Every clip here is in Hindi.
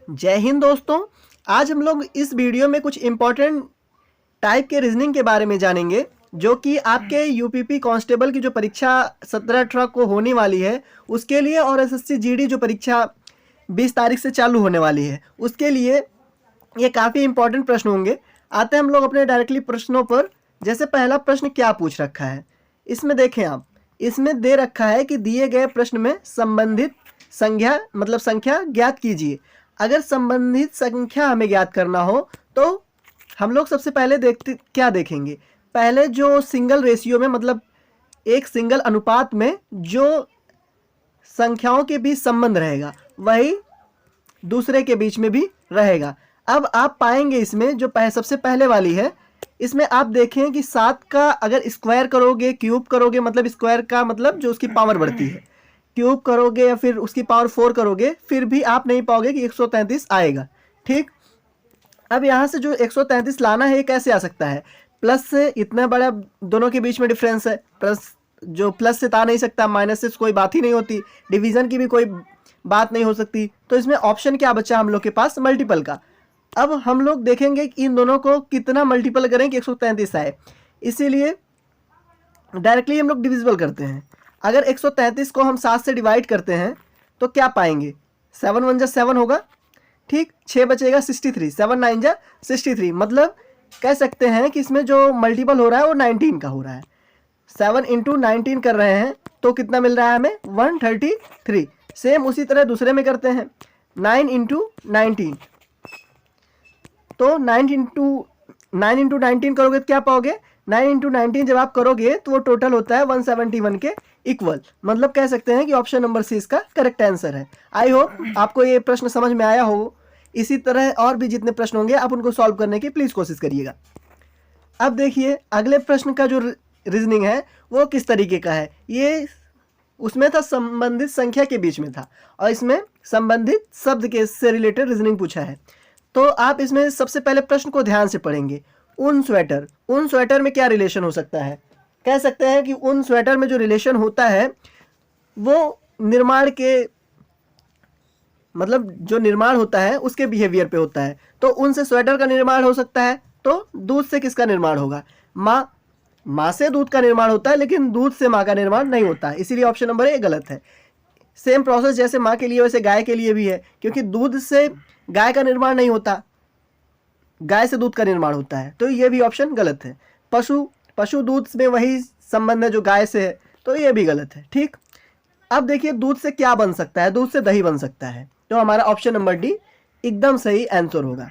जय हिंद दोस्तों। आज हम लोग इस वीडियो में कुछ इम्पोर्टेंट टाइप के रीजनिंग के बारे में जानेंगे जो कि आपके यूपीपी कांस्टेबल की जो परीक्षा 17-18 को होने वाली है उसके लिए, और एसएससी जीडी जो परीक्षा 20 तारीख से चालू होने वाली है उसके लिए ये काफ़ी इंपॉर्टेंट प्रश्न होंगे। आते हैं हम लोग अपने डायरेक्टली प्रश्नों पर। जैसे पहला प्रश्न क्या पूछ रखा है, इसमें देखें आप, इसमें दे रखा है कि दिए गए प्रश्न में संबंधित संख्या ज्ञात कीजिए। अगर संबंधित संख्या हमें ज्ञात करना हो तो हम लोग सबसे पहले क्या देखेंगे, पहले जो सिंगल रेशियो में मतलब एक सिंगल अनुपात में जो संख्याओं के बीच संबंध रहेगा वही दूसरे के बीच में भी रहेगा। अब आप पाएंगे इसमें जो सबसे पहले वाली है, इसमें आप देखें कि 7 का अगर स्क्वायर करोगे, क्यूब करोगे, मतलब स्क्वायर का मतलब जो उसकी पावर बढ़ती है, क्यूब करोगे या फिर उसकी पावर 4 करोगे, फिर भी आप नहीं पाओगे कि 133 आएगा। ठीक, अब यहाँ से जो 133 लाना है ये कैसे आ सकता है, प्लस से, इतना बड़ा दोनों के बीच में डिफरेंस है, प्लस से आ नहीं सकता, माइनस से कोई बात ही नहीं होती, डिवीजन की भी कोई बात नहीं हो सकती। तो इसमें ऑप्शन क्या बचा हम लोग के पास, मल्टीपल का। अब हम लोग देखेंगे कि इन दोनों को कितना मल्टीपल करें कि 133 आए, इसीलिए डायरेक्टली हम लोग डिविजिबल करते हैं। अगर 133 को हम 7 से डिवाइड करते हैं तो क्या पाएंगे, 7 1 जा 7 होगा, ठीक, 6 बचेगा 63, 7 9 जा 63, मतलब कह सकते हैं कि इसमें जो मल्टीपल हो रहा है वो 19 का हो रहा है। 7 इंटू 19 कर रहे हैं तो कितना मिल रहा है हमें, 133। सेम उसी तरह दूसरे में करते हैं, 9 इंटू 19, तो 9 इंटू 19 करोगे तो क्या पाओगे, 9 इंटू 19 जब आप करोगे तो वो टोटल होता है 171 के इक्वल। मतलब कह सकते हैं कि ऑप्शन नंबर सी इसका करेक्ट आंसर है। आई होप आपको ये प्रश्न समझ में आया हो। इसी तरह और भी जितने प्रश्न होंगे आप उनको सॉल्व करने की प्लीज़ कोशिश करिएगा। अब देखिए अगले प्रश्न का जो रीजनिंग है वो किस तरीके का है। ये उसमें था संबंधित संख्या के बीच में था, और इसमें संबंधित शब्द के से रिलेटेड रीजनिंग पूछा है। तो आप इसमें सबसे पहले प्रश्न को ध्यान से पढ़ेंगे। उन स्वेटर में क्या रिलेशन हो सकता है, कह सकते हैं कि उन स्वेटर में जो रिलेशन होता है वो निर्माण के, मतलब जो निर्माण होता है उसके बिहेवियर पे होता है। तो उनसे स्वेटर का निर्माण हो सकता है, तो दूध से किसका निर्माण होगा, माँ से दूध का निर्माण होता है, लेकिन दूध से माँ का निर्माण नहीं होता है, इसीलिए ऑप्शन नंबर ए गलत है। सेम प्रोसेस जैसे माँ के लिए वैसे गाय के लिए भी है, क्योंकि दूध से गाय का निर्माण नहीं होता, गाय से दूध का निर्माण होता है, तो ये भी ऑप्शन गलत है। पशु दूध में वही संबंध है जो गाय से है, तो ये भी गलत है। ठीक, अब देखिए दूध से क्या बन सकता है, दूध से दही बन सकता है, तो हमारा ऑप्शन नंबर डी एकदम सही आंसर होगा।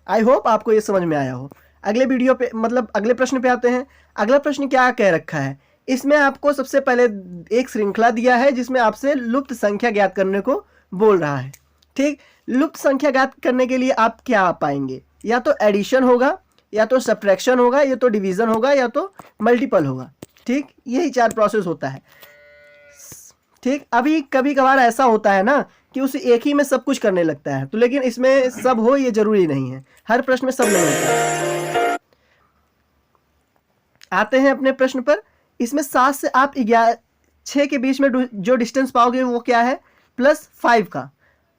आई होप आपको ये समझ में आया हो। अगले वीडियो पे मतलब अगले प्रश्न पे आते हैं। अगला प्रश्न क्या कह रखा है, इसमें आपको सबसे पहले एक श्रृंखला दिया है जिसमें आपसे लुप्त संख्या ज्ञात करने को बोल रहा है। ठीक, लुप्त संख्या ज्ञात करने के लिए आप क्या पाएंगे, या तो एडिशन होगा, या तो सब्ट्रैक्शन होगा, या तो डिवीजन होगा, या तो मल्टीपल होगा। ठीक, यही 4 प्रोसेस होता है। ठीक, अभी कभी कभार ऐसा होता है ना कि उस एक ही में सब कुछ करने लगता है, तो लेकिन इसमें सब हो ये जरूरी नहीं है, हर प्रश्न में सब नहीं होता है। आते हैं अपने प्रश्न पर। इसमें 7 से आप 6 के बीच में जो डिस्टेंस पाओगे वो क्या है, +5 का,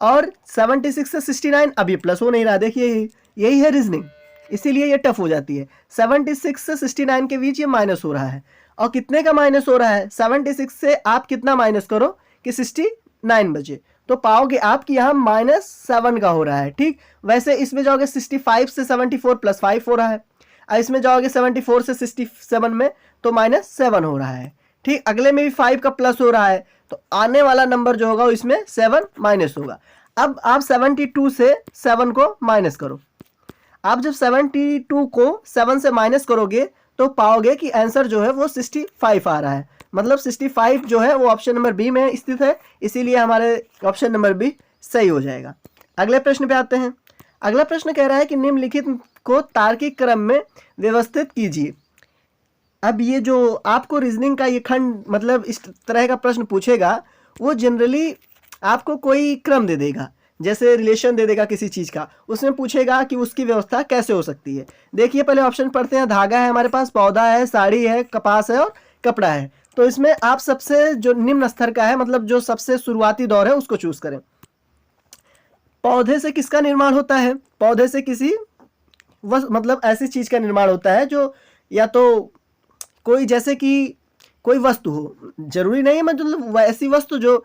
और 76 से 69 अभी प्लस हो नहीं रहा। देखिए यही है रीजनिंग, इसीलिए ये टफ हो जाती है। 76 से 69 के बीच ये माइनस हो रहा है, और कितने का माइनस हो रहा है, 76 से आप कितना माइनस करो कि 69 बचे, तो पाओगे आप कि यहाँ -7 का हो रहा है। ठीक, वैसे इसमें जाओगे 65 से 74 +5 हो रहा है, और इसमें जाओगे 74 से 67 में तो -7 हो रहा है। ठीक, अगले में भी 5 का प्लस हो रहा है, तो आने वाला नंबर जो होगा इसमें 7 माइनस होगा। अब आप 72 से 7 को माइनस करो। आप जब 72 को 7 से माइनस करोगे तो पाओगे कि आंसर जो है वो 65 आ रहा है। मतलब 65 जो है वो ऑप्शन नंबर बी में स्थित है, इसीलिए हमारे ऑप्शन नंबर बी सही हो जाएगा। अगले प्रश्न पे आते हैं। अगला प्रश्न कह रहा है कि निम्नलिखित को तार्किक क्रम में व्यवस्थित कीजिए। अब ये जो आपको रीजनिंग का ये खंड मतलब इस तरह का प्रश्न पूछेगा, वो जनरली आपको कोई क्रम दे देगा, जैसे रिलेशन दे देगा किसी चीज़ का, उसमें पूछेगा कि उसकी व्यवस्था कैसे हो सकती है। देखिए पहले ऑप्शन पढ़ते हैं। धागा है हमारे पास, पौधा है, साड़ी है, कपास है और कपड़ा है। तो इसमें आप सबसे जो निम्न स्तर का है, मतलब जो सबसे शुरुआती दौर है उसको चूज करें। पौधे से किसका निर्माण होता है? पौधे से किसी मतलब ऐसी चीज का निर्माण होता है जो या तो कोई जैसे कि कोई वस्तु हो, जरूरी नहीं है मतलब ऐसी वस्तु जो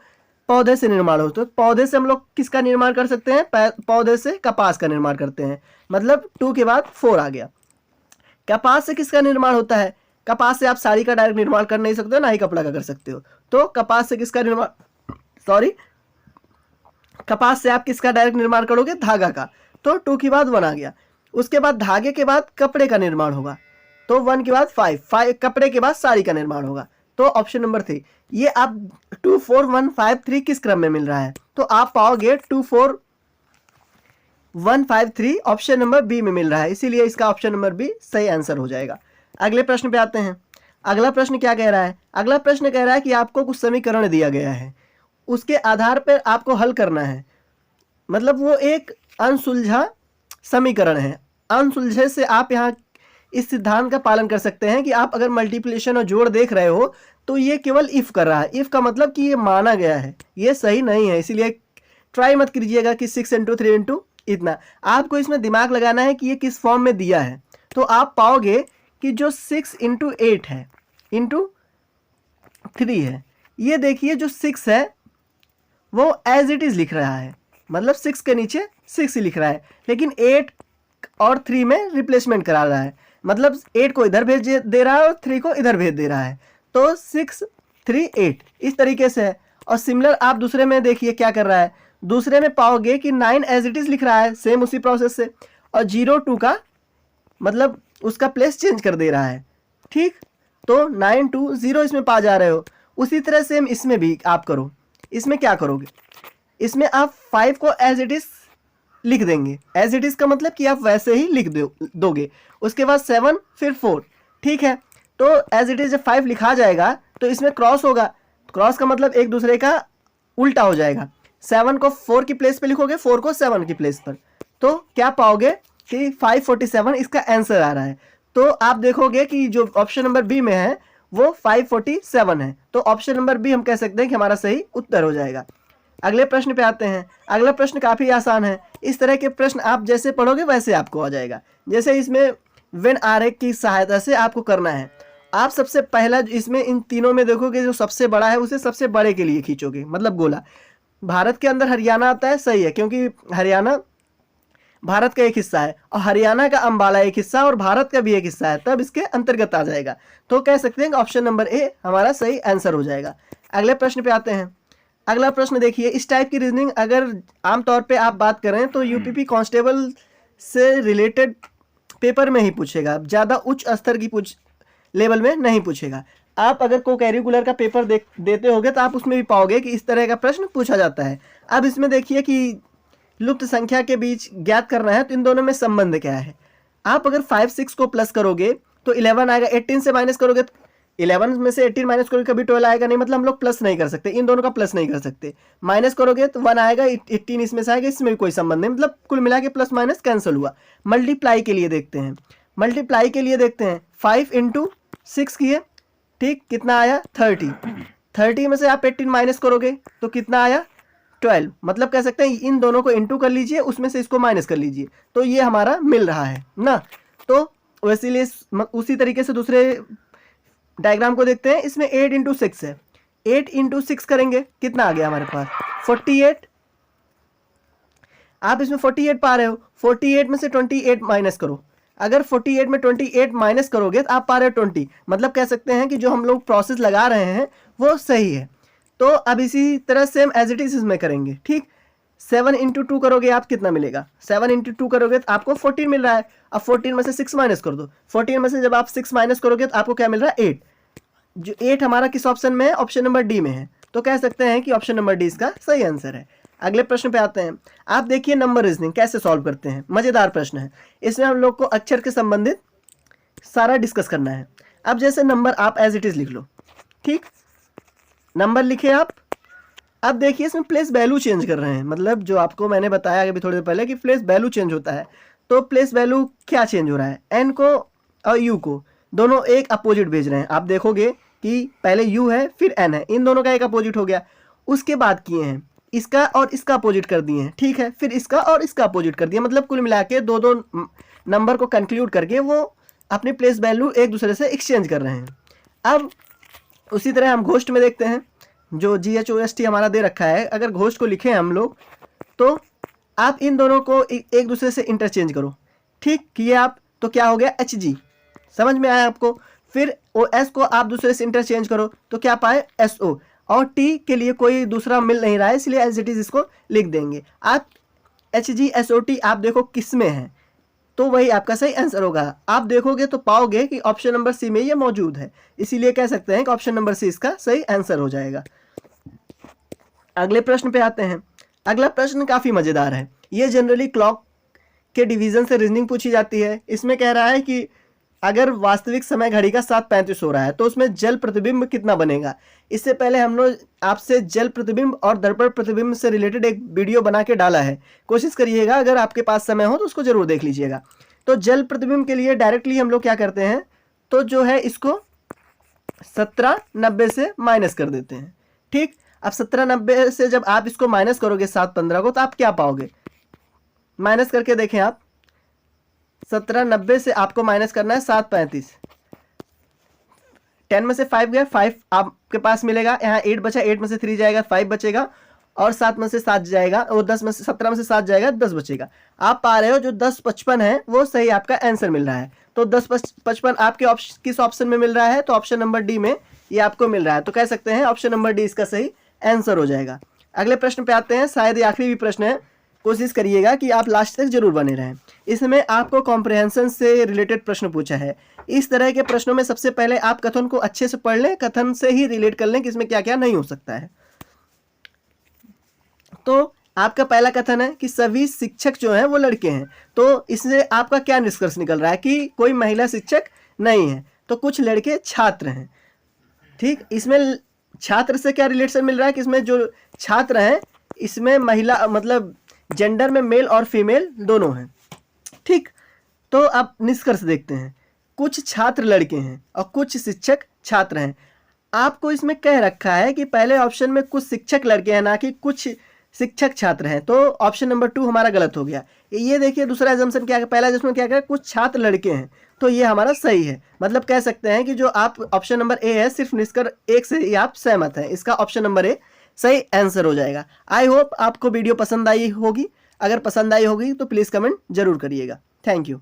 पौधे से निर्माण हो। तो पौधे से हम लोग किसका निर्माण कर सकते हैं? पौधे से कपास का निर्माण करते हैं। मतलब 2 के बाद 4 आ गया। कपास से किसका निर्माण होता है? कपास से आप साड़ी का डायरेक्ट निर्माण कर नहीं सकते हो, ना ही कपड़ा का कर सकते हो। तो कपास से किसका निर्माण, कपास से आप किसका डायरेक्ट निर्माण करोगे? धागा का। तो 2 के बाद 1 आ गया। उसके बाद धागे के बाद कपड़े का निर्माण होगा, तो 1 के बाद 5 कपड़े के बाद साड़ी का निर्माण होगा। तो ऑप्शन नंबर 3। ये आप 2 4 1 5 3 किस क्रम में मिल रहा है? तो आप पाओगे 2 4 1 5 3 ऑप्शन नंबर बी में मिल रहा है, इसीलिए इसका ऑप्शन नंबर बी सही आंसर हो जाएगा। अगले प्रश्न पे आते हैं। अगला प्रश्न क्या कह रहा है? अगला प्रश्न कह रहा है कि आपको कुछ समीकरण दिया गया है, उसके आधार पर आपको हल करना है। मतलब वो एक अनसुलझा समीकरण है। अनसुलझे से आप यहाँ इस सिद्धांत का पालन कर सकते हैं कि आप अगर मल्टीप्लिकेशन और जोड़ देख रहे हो तो ये केवल इफ कर रहा है। इफ का मतलब कि ये माना गया है, ये सही नहीं है, इसीलिए ट्राई मत कीजिएगा कि 6 × 3 × इतना। आपको इसमें दिमाग लगाना है कि ये किस फॉर्म में दिया है। तो आप पाओगे कि जो 6 × 8 है इंटू 3 है, ये देखिए जो 6 है वो एज इट इज लिख रहा है, मतलब 6 के नीचे 6 ही लिख रहा है, लेकिन 8 और 3 में रिप्लेसमेंट करा रहा है। मतलब 8 को इधर भेज दे रहा है और 3 को इधर भेज दे रहा है। तो 6 3 8 इस तरीके से है। और सिमिलर आप दूसरे में देखिए क्या कर रहा है। दूसरे में पाओगे कि 9 एज इट इज लिख रहा है, सेम उसी प्रोसेस से, और 0 2 का मतलब उसका प्लेस चेंज कर दे रहा है। ठीक, तो 9 2 0 इसमें पा जा रहे हो। उसी तरह सेम इसमें भी आप करो। इसमें क्या करोगे? इसमें आप 5 को एज इट इज लिख देंगे। एज इट इज का मतलब कि आप वैसे ही लिख दोगे। उसके बाद 7 फिर 4। ठीक है, तो एज इट इज जब 5 लिखा जाएगा तो इसमें क्रॉस होगा। क्रॉस का मतलब एक दूसरे का उल्टा हो जाएगा। 7 को 4 की प्लेस पे लिखोगे, 4 को 7 की प्लेस पर, तो क्या पाओगे कि 547 इसका आंसर आ रहा है। तो आप देखोगे कि जो ऑप्शन नंबर बी में है वो 547 है। तो ऑप्शन नंबर बी हम कह सकते हैं कि हमारा सही उत्तर हो जाएगा। अगले प्रश्न पे आते हैं। अगला प्रश्न काफ़ी आसान है। इस तरह के प्रश्न आप जैसे पढ़ोगे वैसे आपको आ जाएगा। जैसे इसमें वेन आरेख की सहायता से आपको करना है। आप सबसे पहला इसमें इन तीनों में देखोगे जो सबसे बड़ा है उसे सबसे बड़े के लिए खींचोगे, मतलब गोला। भारत के अंदर हरियाणा आता है, सही है, क्योंकि हरियाणा भारत का एक हिस्सा है और हरियाणा का अंबाला एक हिस्सा और भारत का भी एक हिस्सा है, तब इसके अंतर्गत आ जाएगा। तो कह सकते हैं कि ऑप्शन नंबर ए हमारा सही आंसर हो जाएगा। अगले प्रश्न पे आते हैं। अगला प्रश्न देखिए, इस टाइप की रीजनिंग अगर आमतौर पे आप बात करें तो यूपीपी कांस्टेबल से रिलेटेड पेपर में ही पूछेगा, ज़्यादा उच्च स्तर की लेवल में नहीं पूछेगा। आप अगर को कैरिकुलर का पेपर देते होगे तो आप उसमें भी पाओगे कि इस तरह का प्रश्न पूछा जाता है। अब इसमें देखिए कि लुप्त संख्या के बीच ज्ञात करना है, तो इन दोनों में संबंध क्या है। आप अगर 5 6 को प्लस करोगे तो 11 आएगा, 18 से माइनस करोगे तो 11 में से 18 माइनस करोगे कभी 12 आएगा नहीं, मतलब हम लोग प्लस नहीं कर सकते, इन दोनों का प्लस नहीं कर सकते। माइनस करोगे तो 1 आएगा, 18 इसमें से आएगा, इसमें भी कोई संबंध नहीं, मतलब कुल मिला के प्लस माइनस कैंसिल हुआ। मल्टीप्लाई के लिए देखते हैं। 5 × 6 किए, ठीक, कितना आया 30। 30 में से आप 18 माइनस करोगे तो कितना आया 12, मतलब कह सकते हैं इन दोनों को इंटू कर लीजिए, उसमें से इसको माइनस कर लीजिए, तो ये हमारा मिल रहा है ना। तो वैसे लिए उसी तरीके से दूसरे डायग्राम को देखते हैं। इसमें 8 × 6 है, 8 × 6 करेंगे, कितना आ गया हमारे पास 48। आप इसमें 48 पा रहे हो, 48 में से 28 माइनस करो। अगर 48 में 28 माइनस करोगे तो आप पा रहे हो 20, मतलब कह सकते हैं कि जो हम लोग प्रोसेस लगा रहे हैं वो सही है। तो अब इसी तरह सेम एज इट इज इसमें करेंगे, ठीक। 7 × 2 करोगे आप, कितना मिलेगा 7 × 2 करोगे तो आपको 14 मिल रहा है। अब 14 में से 6 माइनस कर दो, 14 में से जब आप 6 माइनस करोगे तो आपको क्या मिल रहा है 8। जो 8 हमारा किस ऑप्शन में है, ऑप्शन नंबर डी में है, तो कह सकते हैं कि ऑप्शन नंबर डी इसका सही आंसर है। अगले प्रश्न पे आते हैं। आप देखिए नंबर रीजनिंग कैसे सॉल्व करते हैं, मजेदार प्रश्न है। इसमें हम लोग को अक्षर के संबंधित सारा डिस्कस करना है। अब जैसे नंबर आप एज इट इज लिख लो, ठीक, नंबर लिखे आप। अब देखिए इसमें प्लेस वैल्यू चेंज कर रहे हैं, मतलब जो आपको मैंने बताया अभी थोड़ी देर पहले कि प्लेस वैल्यू चेंज होता है। तो प्लेस वैल्यू क्या चेंज हो रहा है, एन को और यू को दोनों एक अपोजिट भेज रहे हैं। आप देखोगे कि पहले यू है फिर एन है, इन दोनों का एक अपोजिट हो गया। उसके बाद किए हैं इसका और इसका अपोजिट कर दिए हैं, ठीक है, फिर इसका और इसका अपोजिट कर दिया, मतलब कुल मिला के दो दो नंबर को कंक्लूड करके वो अपनी प्लेस वैल्यू एक दूसरे से एक्सचेंज कर रहे हैं। अब उसी तरह हम घोस्ट में देखते हैं, जो GHOST हमारा दे रखा है, अगर घोस्ट को लिखें हम लोग तो आप इन दोनों को एक दूसरे से इंटरचेंज करो, ठीक किए आप, तो क्या हो गया HG, समझ में आया आपको। फिर OS को आप दूसरे से इंटरचेंज करो तो क्या पाए SO, और T के लिए कोई दूसरा मिल नहीं रहा है इसलिए एज इट इज इसको लिख देंगे। आप HGSOT आप देखो किस में है, तो वही आपका सही आंसर होगा। आप देखोगे तो पाओगे कि ऑप्शन नंबर सी में ये मौजूद है, इसीलिए कह सकते हैं कि ऑप्शन नंबर सी इसका सही आंसर हो जाएगा। अगले प्रश्न पे आते हैं। अगला प्रश्न काफ़ी मज़ेदार है, ये जनरली क्लॉक के डिवीज़न से रीजनिंग पूछी जाती है। इसमें कह रहा है कि अगर वास्तविक समय घड़ी का 7:35 हो रहा है तो उसमें जल प्रतिबिंब कितना बनेगा। इससे पहले हम लोग आपसे जल प्रतिबिंब और दर्पण प्रतिबिंब से रिलेटेड एक वीडियो बना के डाला है, कोशिश करिएगा, अगर आपके पास समय हो तो उसको ज़रूर देख लीजिएगा। तो जल प्रतिबिंब के लिए डायरेक्टली हम लोग क्या करते हैं, तो जो है इसको 1790 से माइनस कर देते हैं, ठीक। अब 1790 से जब आप इसको माइनस करोगे 715 को, तो आप क्या पाओगे, माइनस करके देखें आप, 1790 से आपको माइनस करना है 735, 10 में से 5 गया, 5 आपके पास मिलेगा, यहाँ 8 बचा, 8 में से 3 जाएगा, 5 बचेगा, और 7 में से 7 जाएगा, और 10 में से 17 में से 7 जाएगा, 10 बचेगा। आप पा रहे हो जो 1055 है वो सही आपका आंसर मिल रहा है। तो 1055 आपके किस ऑप्शन में मिल रहा है, तो ऑप्शन नंबर डी में ये आपको मिल रहा है, तो कह सकते हैं ऑप्शन नंबर डी इसका सही आंसर हो जाएगा। अगले प्रश्न पे आते हैं, शायद ये आखिरी भी प्रश्न है, कोशिश करिएगा कि आप लास्ट तक जरूर बने रहें। इसमें आपको कॉम्प्रिहेंशन से रिलेटेड प्रश्न पूछा है। इस तरह के प्रश्नों में सबसे पहले आप कथन को अच्छे से पढ़ लें, कथन से ही रिलेट कर लें कि इसमें क्या क्या नहीं हो सकता है। तो आपका पहला कथन है कि सभी शिक्षक जो हैं वो लड़के हैं, तो इससे आपका क्या निष्कर्ष निकल रहा है कि कोई महिला शिक्षक नहीं है, तो कुछ लड़के छात्र हैं, ठीक। इसमें छात्र से क्या रिलेशन मिल रहा है कि इसमें जो छात्र हैं इसमें महिला मतलब जेंडर में मेल और फीमेल दोनों हैं, ठीक। तो अब निष्कर्ष देखते हैं, कुछ छात्र लड़के हैं और कुछ शिक्षक छात्र हैं। आपको इसमें कह रखा है कि पहले ऑप्शन में कुछ शिक्षक लड़के हैं, ना कि कुछ शिक्षक छात्र हैं, तो ऑप्शन नंबर 2 हमारा गलत हो गया। ये देखिए दूसरा एजम्पशन क्या है, पहला एजम्पशन क्या है, कुछ छात्र लड़के हैं, तो ये हमारा सही है। मतलब कह सकते हैं कि जो आप ऑप्शन नंबर ए है सिर्फ निष्कर्ष एक से ही आप सहमत हैं, इसका ऑप्शन नंबर ए सही आंसर हो जाएगा। आई होप आपको वीडियो पसंद आई होगी, अगर पसंद आई होगी तो प्लीज़ कमेंट जरूर करिएगा। Thank you.